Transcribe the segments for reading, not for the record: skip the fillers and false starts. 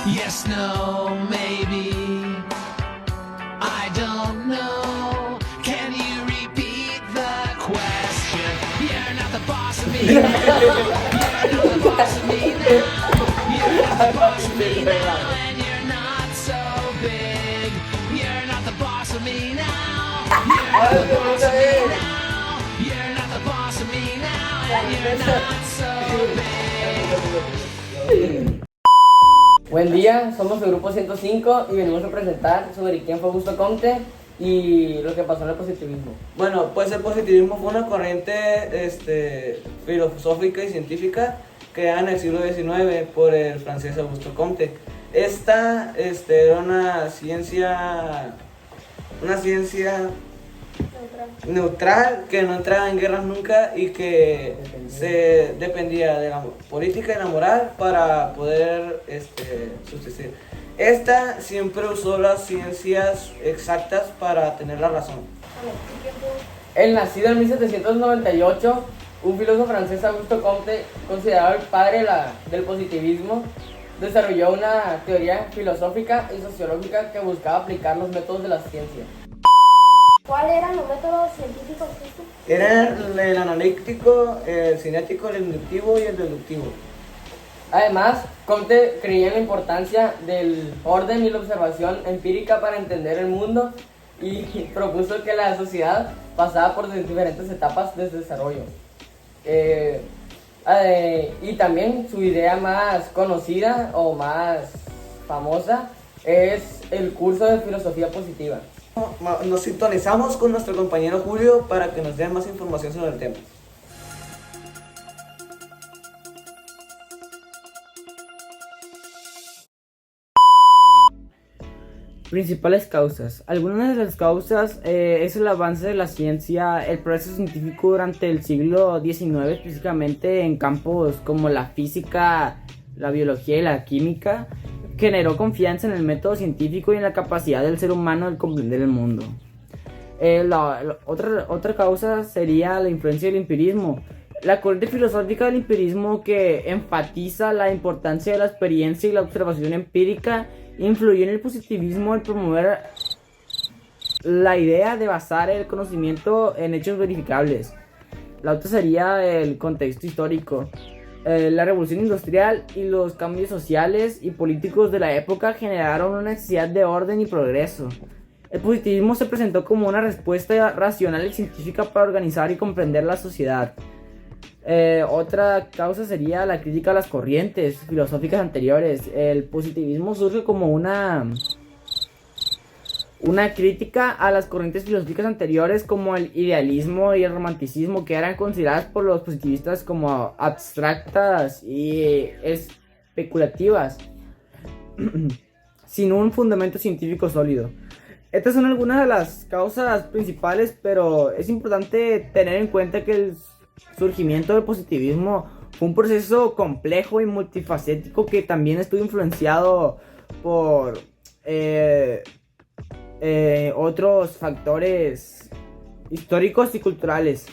Yes, no, maybe. I don't know. Can you repeat the question? You're not the boss of me now. You're not the boss of me now. You're not the boss of me now. And you're not so big. You're not the boss of me now. You're not the boss of me now. You're not the boss of me now. And you're not so big. Buen día, somos el grupo 105 y venimos a presentar sobre quién fue Augusto Comte y lo que pasó en el positivismo. Bueno, pues el positivismo fue una corriente filosófica y científica creada en el siglo XIX por el francés Augusto Comte. Esta era una ciencia neutral que no entraba en guerras nunca y que se dependía de la política y la moral para poder subsistir. Esta siempre usó las ciencias exactas para tener la razón. El nacido en 1798, un filósofo francés, Augusto Comte, considerado el padre del positivismo, desarrolló una teoría filosófica y sociológica que buscaba aplicar los métodos de la ciencia. ¿Cuáles eran los métodos científicos? Eran el analítico, el cinético, el inductivo y el deductivo. Además, Comte creía en la importancia del orden y la observación empírica para entender el mundo y propuso que la sociedad pasaba por diferentes etapas de desarrollo. Y también su idea más conocida o más famosa es el curso de filosofía positiva. Nos sintonizamos con nuestro compañero Julio para que nos dé más información sobre el tema. Principales causas. Algunas de las causas es el avance de la ciencia, el progreso científico durante el siglo XIX, específicamente en campos como la física, la biología y la química, generó confianza en el método científico y en la capacidad del ser humano de comprender el mundo. Otra causa sería la influencia del empirismo. La corriente filosófica del empirismo, que enfatiza la importancia de la experiencia y la observación empírica, influyó en el positivismo al promover la idea de basar el conocimiento en hechos verificables. La otra sería el contexto histórico. La revolución industrial y los cambios sociales y políticos de la época generaron una necesidad de orden y progreso. El positivismo se presentó como una respuesta racional y científica para organizar y comprender la sociedad. Otra causa sería la crítica a las corrientes filosóficas anteriores. El positivismo surge como una crítica a las corrientes filosóficas anteriores, como el idealismo y el romanticismo, que eran consideradas por los positivistas como abstractas y especulativas, sin un fundamento científico sólido. Estas son algunas de las causas principales, pero es importante tener en cuenta que el surgimiento del positivismo fue un proceso complejo y multifacético que también estuvo influenciado por otros factores históricos y culturales.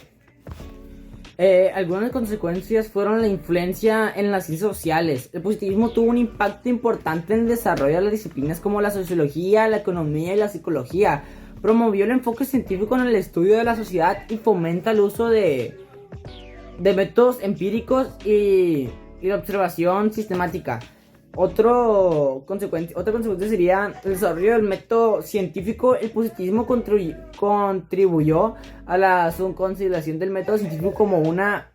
Algunas consecuencias fueron la influencia en las ciencias sociales. El positivismo tuvo un impacto importante en el desarrollo de las disciplinas como la sociología, la economía y la psicología. Promovió el enfoque científico en el estudio de la sociedad y fomenta el uso de métodos empíricos y la observación sistemática. Otra consecuencia sería el desarrollo del método científico. El positivismo contribuyó a la consolidación del método científico como era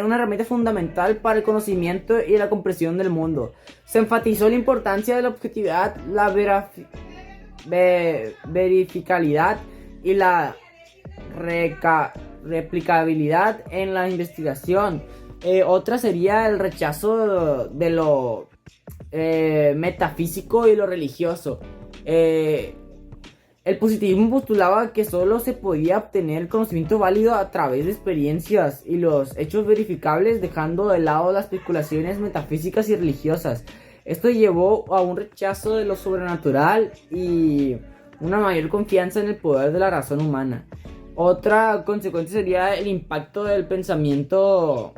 una herramienta fundamental para el conocimiento y la comprensión del mundo. Se enfatizó la importancia de la objetividad, la verificabilidad y la replicabilidad en la investigación. Otra sería el rechazo de lo metafísico y lo religioso. El positivismo postulaba que solo se podía obtener conocimiento válido a través de experiencias y los hechos verificables, dejando de lado las especulaciones metafísicas y religiosas. Esto llevó a un rechazo de lo sobrenatural y una mayor confianza en el poder de la razón humana. Otra consecuencia sería el impacto del pensamiento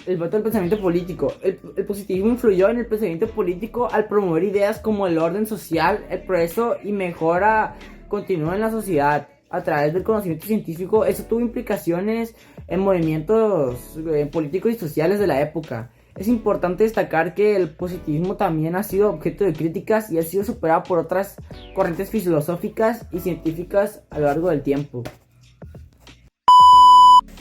el método del pensamiento político. El positivismo influyó en el pensamiento político al promover ideas como el orden social, el progreso y mejora continua en la sociedad. A través del conocimiento científico, eso tuvo implicaciones en movimientos políticos y sociales de la época. Es importante destacar que el positivismo también ha sido objeto de críticas y ha sido superado por otras corrientes filosóficas y científicas a lo largo del tiempo.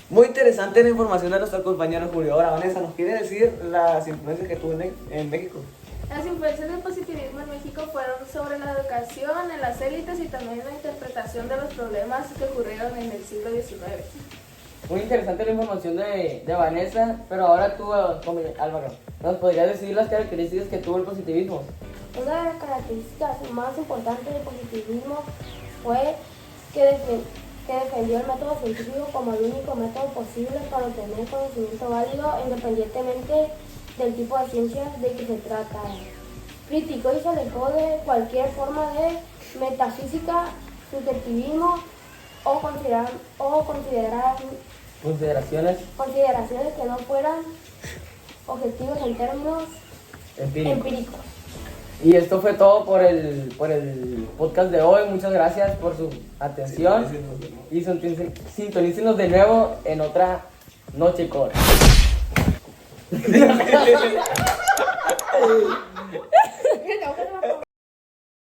Muy interesante la información de nuestro compañero Julio. Ahora, Vanessa, ¿nos quiere decir las influencias que tuvo en México? Las influencias del positivismo en México fueron sobre la educación, en las élites y también la interpretación de los problemas que ocurrieron en el siglo XIX. Muy interesante la información de Vanessa, pero ahora tú, Álvaro, ¿nos podrías decir las características que tuvo el positivismo? Una de las características más importantes del positivismo fue que defendió el método científico como el único método posible para obtener conocimiento válido independientemente del tipo de ciencia de que se tratara. Criticó y se alejó de cualquier forma de metafísica, subjetivismo o consideraciones que no fueran objetivos en términos empíricos. Y esto fue todo por el podcast de hoy. Muchas gracias por su atención. Y sintonícenos de nuevo en otra Noche Core. No,